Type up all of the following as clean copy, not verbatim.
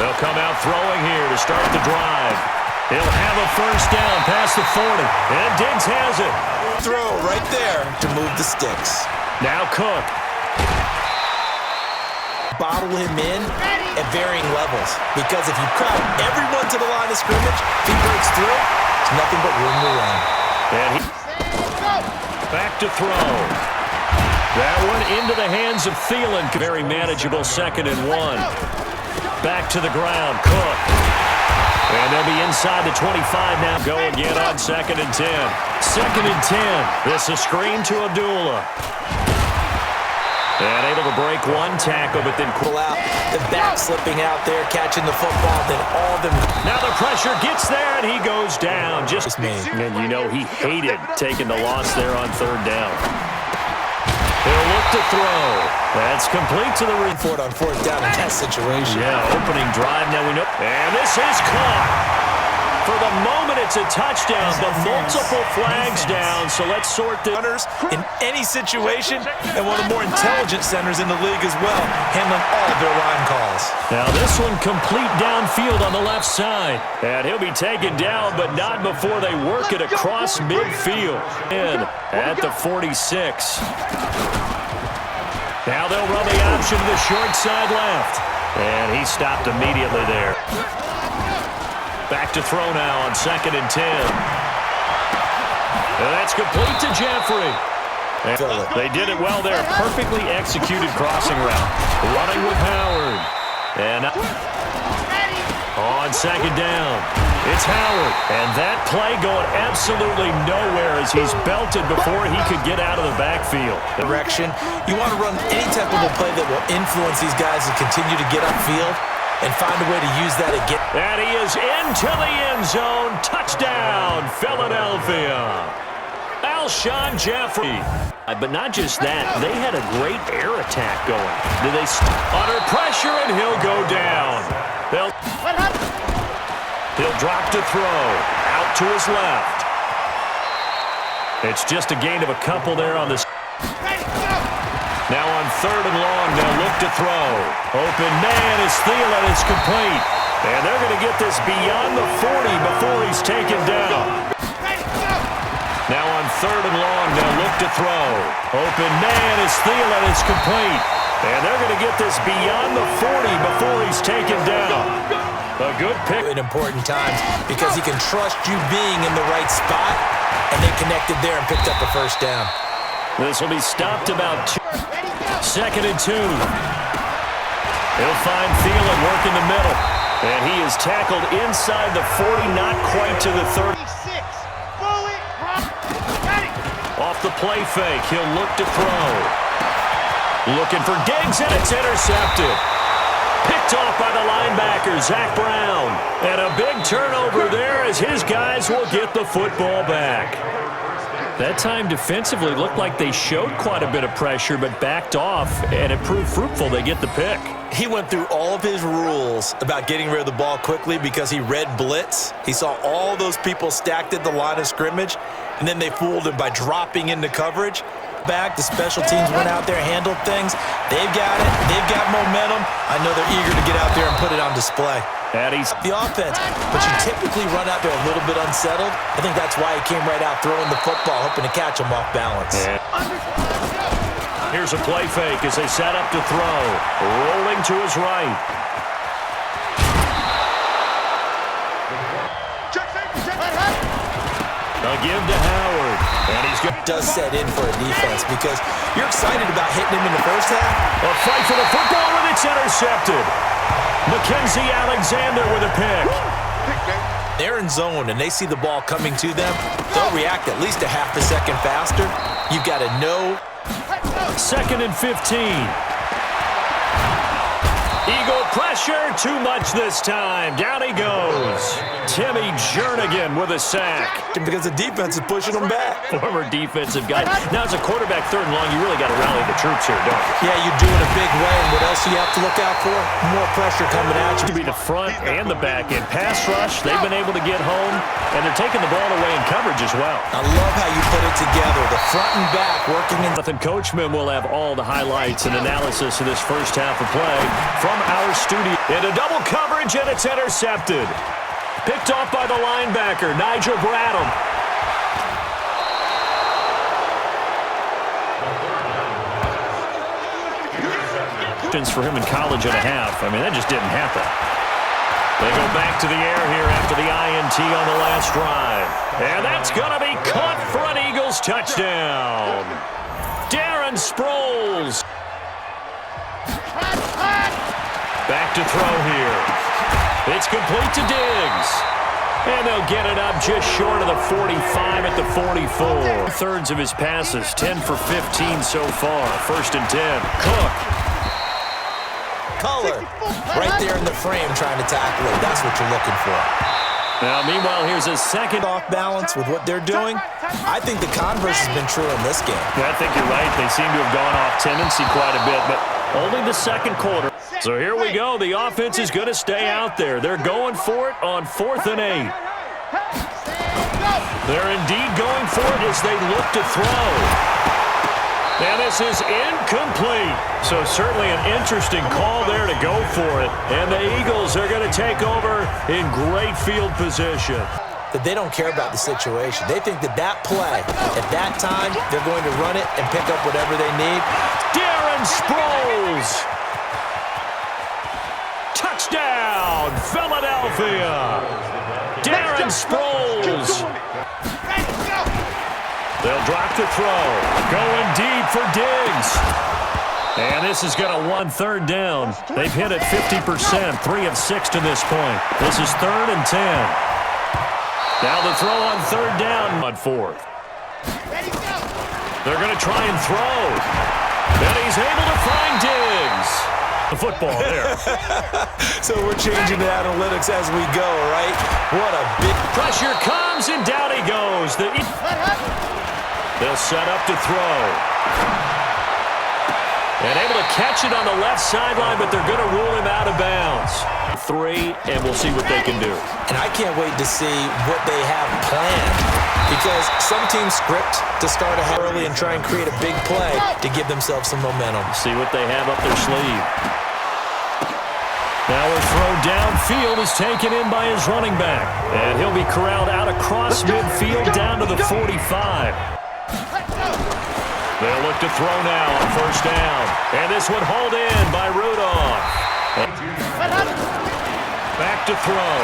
They'll come out throwing here to start the drive. He'll have a first down past the 40. And Diggs has it. Throw right there to move the sticks. Now Cook. Bottle him in at varying levels. Because if you crowd everyone to the line of scrimmage, if he breaks through, there's nothing but room to run. And he back to throw. That one into the hands of Thielen. Very manageable 2nd and 1. Back to the ground, Cook. And they'll be inside the 25 now. Go again on 2nd and 10. 2nd and 10. This is a screen to Abdullah. And able to break one tackle, but then pull out. The back slipping out there, catching the football, then all of them. Now the pressure gets there, and he goes down. Just me. And you know he hated taking the loss there on 3rd down. He'll look to throw. That's complete to the ring. For it on 4th down in that situation. Yeah, opening drive. Now we know. And this is caught. For the moment, it's a touchdown, but multiple flags down, so let's sort the runners in any situation, and one of the more intelligent centers in the league as well, handling all of their line calls. Now this one complete downfield on the left side. And he'll be taken down, but not before they work it across midfield. In at the 46. Now they'll run the option to the short side left. And he stopped immediately there. Back to throw now on 2nd and 10. And that's complete to Jeffrey. They did it well there. Perfectly executed crossing route. Running with Howard. And on 2nd down, it's Howard. And that play going absolutely nowhere as he's belted before he could get out of the backfield. Direction. You want to run any type of a play that will influence these guys to continue to get upfield and find a way to use that again. And he is into the end zone. Touchdown, Philadelphia. Alshon Jeffrey. But not just that, they had a great air attack going. Did they under pressure, and he'll go down. He'll drop to throw. Out to his left. It's just a gain of a couple there on this. Now on 3rd and long, they'll look to throw. Open man is Thielen. It's complete. And they're going to get this beyond the 40 before he's taken down. Now on 3rd and long, they'll look to throw. Open man is Thielen. It's complete. And they're going to get this beyond the 40 before he's taken down. A good pick. In important times because he can trust you being in the right spot. And they connected there and picked up a first down. This will be stopped about 2nd and 2. He'll find Thielen working the middle. And he is tackled inside the 40, not quite to the 30. Off the play fake, he'll look to throw. Looking for Diggs, and it's intercepted. Picked off by the linebacker, Zach Brown. And a big turnover there as his guys will get the football back. That time defensively looked like they showed quite a bit of pressure but backed off, and it proved fruitful. They get the pick. He went through all of his rules about getting rid of the ball quickly because he read blitz. He saw all those people stacked at the line of scrimmage, and then they fooled him by dropping into coverage. Back, the special teams went out there, handled things. They've got it. They've got momentum. I know they're eager to get out there and put it on display. Patty's the offense, but you typically run out there a little bit unsettled. I think that's why he came right out throwing the football, hoping to catch him off balance. Yeah. Here's a play fake as they set up to throw. Rolling to his right. They'll give to Howard. And he's good. Does set in for a defense because you're excited about hitting him in the first half. A fight for the football, and it's intercepted. Mackenzie Alexander with a pick. They're in zone, and they see the ball coming to them. They'll react at least a half a second faster. You've got to know. 2nd and 15. Eagle pressure, too much this time. Down he goes. Timmy Jernigan with a sack. Because the defense is pushing them back. Former defensive guy. Now as a quarterback 3rd and long, you really got to rally the troops here, don't you? Yeah, you do it a big way. And what else do you have to look out for? More pressure coming at you. To be the front and the back end. Pass rush, they've been able to get home, and they're taking the ball away in coverage as well. I love how you put it together. The front and back working in. Jonathan Coachman will have all the highlights and analysis of this first half of play from our studio. Into double coverage, and it's intercepted. Picked off by the linebacker, Nigel Bradham. For him in college and a half. I mean, that just didn't happen. They go back to the air here after the INT on the last drive. And that's going to be caught for an Eagles touchdown. Darren Sproles. Back to throw here. It's complete to Diggs. And they'll get it up just short of the 45 at the 44. Two-thirds of his passes, 10 for 15 so far. 1st and 10. Cook. Color right there in the frame trying to tackle it. That's what you're looking for. Now, meanwhile, here's a second. Off balance with what they're doing. I think the converse has been true in this game. Yeah, I think you're right. They seem to have gone off tendency quite a bit, but only the second quarter. So here we go. The offense is going to stay out there. They're going for it on 4th and 8. They're indeed going for it as they look to throw. And this is incomplete. So certainly an interesting call there to go for it. And the Eagles are going to take over in great field position. That they don't care about the situation. They think that that play, at that time, they're going to run it and pick up whatever they need. Darren Sproles. Touchdown, Philadelphia. Darren Sproles. They'll drop the throw. Going deep for Diggs. And this is going to 1-3rd down. They've hit it 50%, 3 of 6 to this point. This is 3rd and 10. Now the throw on 3rd down on 4th. They're going to try and throw. And he's able to find Diggs. The football there. So we're changing the analytics as we go, right? What a big pressure comes, and down he goes. They'll set up to throw. And able to catch it on the left sideline, but they're going to rule him out of bounds. 3, and we'll see what they can do. And I can't wait to see what they have planned, because some teams script to start ahead early and try and create a big play to give themselves some momentum. See what they have up their sleeve. Now a throw downfield is taken in by his running back. And he'll be corralled out across midfield down to the 45. They'll look to throw now on 1st down. And this one hauled in by Rudolph. Back to throw.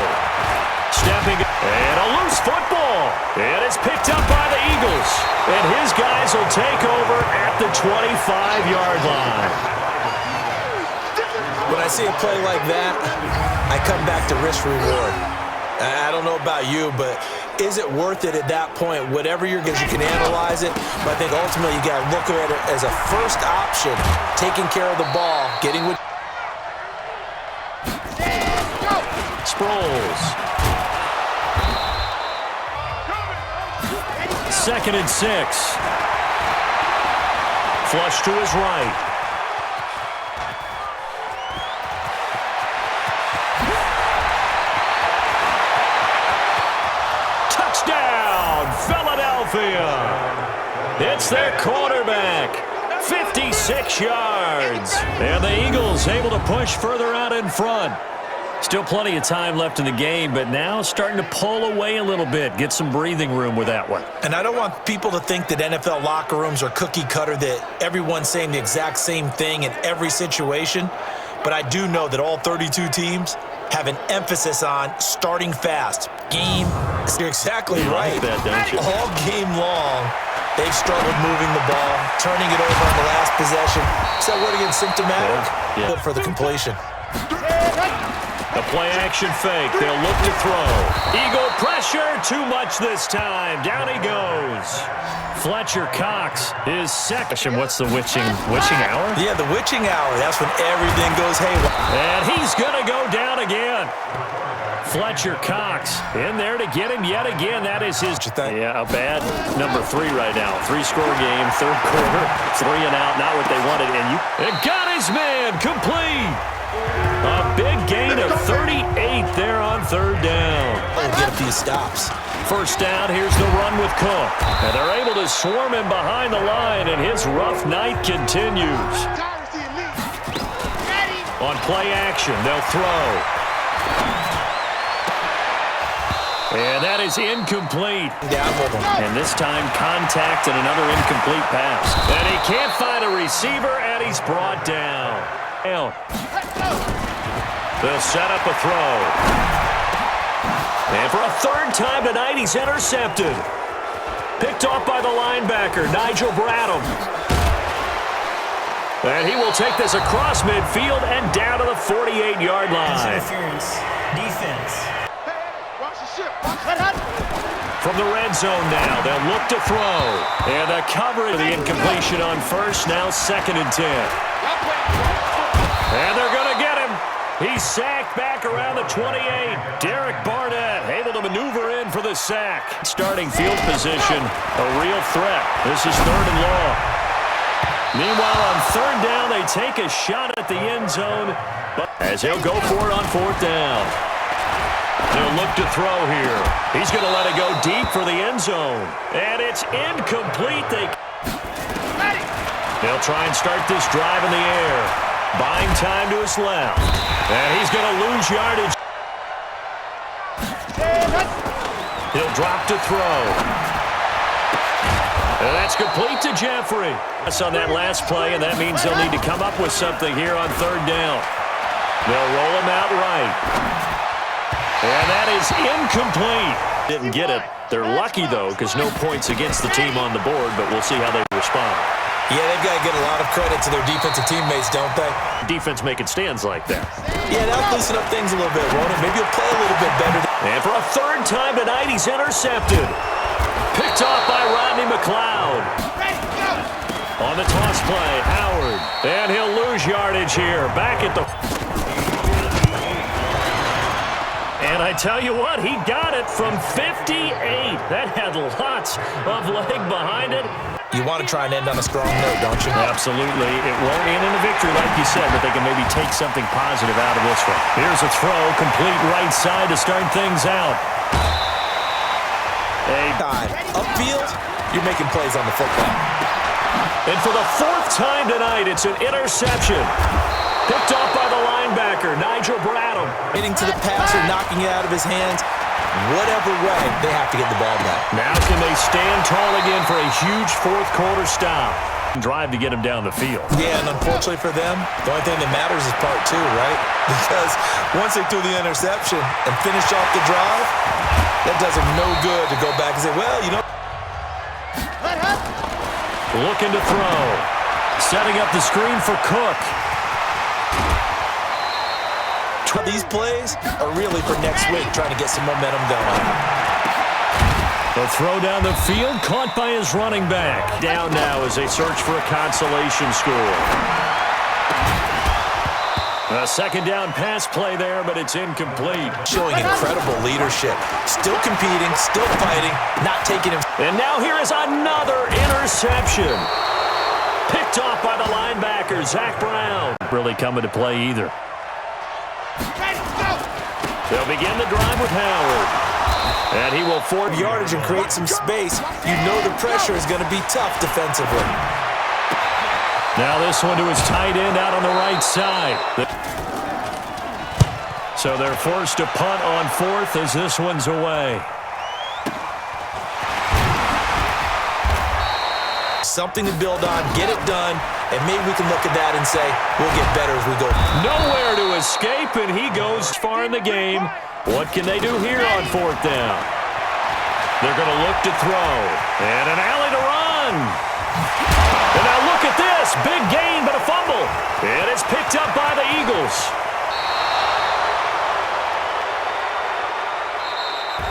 Stepping. And a loose football. And it's picked up by the Eagles. And his guys will take over at the 25-yard line. When I see a play like that, I come back to risk-reward. I don't know about you, but is it worth it at that point? Whatever you can analyze it, but I think ultimately you got to look at it as a first option, taking care of the ball, getting with Sproles. 2nd and 6. Flush to his right. It's their quarterback. 56 yards. And the Eagles able to push further out in front. Still plenty of time left in the game, but now starting to pull away a little bit. Get some breathing room with that one. And I don't want people to think that NFL locker rooms are cookie cutter, that everyone's saying the exact same thing in every situation. But I do know that all 32 teams have an emphasis on starting fast. You're exactly right. Like that, don't you? All game long, they've struggled moving the ball, turning it over on the last possession. Is that word again symptomatic? Yeah. For the completion. A play-action fake. They'll look to throw. Eagle pressure. Too much this time. Down he goes. Fletcher Cox is second. What's the witching hour? Yeah, the witching hour. That's when everything goes haywire. And he's going to go down again. Fletcher Cox in there to get him yet again. That is his. Yeah, a bad number 3 right now. 3-score game, 3rd quarter. 3 and out, not what they wanted. And it got his man complete. A big gain of 38 there on 3rd down. We'll get a few stops. 1st down, here's the run with Cook. And they're able to swarm him behind the line, and his rough night continues. On play action, they'll throw. And that is incomplete. And this time, contact and another incomplete pass. And he can't find a receiver, and he's brought down. They'll set up a throw. And for a third time tonight, he's intercepted. Picked off by the linebacker, Nigel Bradham. And he will take this across midfield and down to the 48-yard line. Interference. Defense. From the red zone now, they'll look to throw. And a cover of the incompletion on first, now 2nd and 10. And they're going to get him. He's sacked back around the 28. Derek Barnett able to maneuver in for the sack. Starting field position, a real threat. This is 3rd and long. Meanwhile, on 3rd down, they take a shot at the end zone. As he'll go for it on 4th down. They'll look to throw here. He's going to let it go deep for the end zone. And it's incomplete. They'll try and start this drive in the air. Buying time to his left. And he's going to lose yardage. He'll drop to throw. And that's complete to Jeffrey. That's on that last play, and that means they'll need to come up with something here on 3rd down. They'll roll him out right. And that is incomplete. Didn't get it. They're lucky, though, because no points against the team on the board, but we'll see how they respond. Yeah, they've got to get a lot of credit to their defensive teammates, don't they? Defense making stands like that. Yeah, that'll loosen up things a little bit, won't it? Maybe he'll play a little bit better. And for a 3rd time tonight, he's intercepted. Picked off by Rodney McLeod. On the toss play, Howard. And he'll lose yardage here. Back at the... And I tell you what, he got it from 58. That had lots of leg behind it. You want to try and end on a strong note, don't you? Absolutely. It won't end in a victory, like you said, but they can maybe take something positive out of this one. Here's a throw, complete right side to start things out. Upfield, you're making plays on the football. And for the 4th time tonight, it's an interception. Picked off by the linebacker, Nigel Bradham. Getting to the passer, knocking it out of his hands. Whatever way, they have to get the ball back. Now can they stand tall again for a huge 4th quarter stop? Drive to get him down the field. Yeah, and unfortunately for them, the only thing that matters is part 2, right? Because once they threw the interception and finished off the drive, that does them no good to go back and say, well, you know. Looking to throw. Setting up the screen for Cook. These plays are really for next week, trying to get some momentum going. The throw down the field, caught by his running back. Down now as they search for a consolation score. A 2nd down pass play there, but it's incomplete. Showing incredible leadership. Still competing, still fighting, not taking him. And now here is another interception. Picked off by the linebacker, Zach Brown. Really coming to play either. They'll begin the drive with Howard. And he will forward yardage and create some space. You know the pressure is going to be tough defensively. Now this one to his tight end out on the right side. So they're forced to punt on 4th as this one's away. Something to build on, get it done, and maybe we can look at that and say, we'll get better as we go. Nowhere to escape, and he goes far in the game. What can they do here on 4th down? They're going to look to throw. And an alley to run. And now look at this. Big gain, but a fumble. And it's picked up by the Eagles.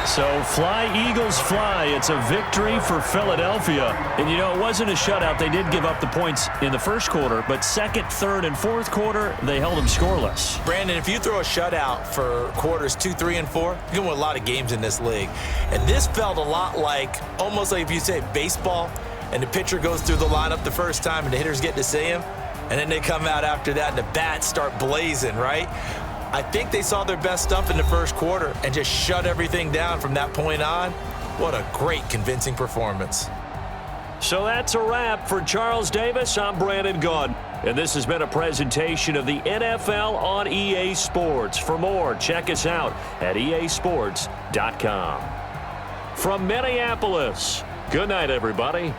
So fly, Eagles, fly. It's a victory for Philadelphia. And, you know, it wasn't a shutout. They did give up the points in the first quarter, but 2nd, 3rd, and 4th quarter, they held them scoreless. Brandon, if you throw a shutout for quarters 2, 3, and 4, you're going to win a lot of games in this league. And this felt a lot like, almost like if you say baseball, and the pitcher goes through the lineup the first time, and the hitters get to see him, and then they come out after that, and the bats start blazing, right? I think they saw their best stuff in the first quarter and just shut everything down from that point on. What a great, convincing performance. So that's a wrap for Charles Davis. I'm Brandon Gaudin. And this has been a presentation of the NFL on EA Sports. For more, check us out at easports.com. From Minneapolis, good night, everybody.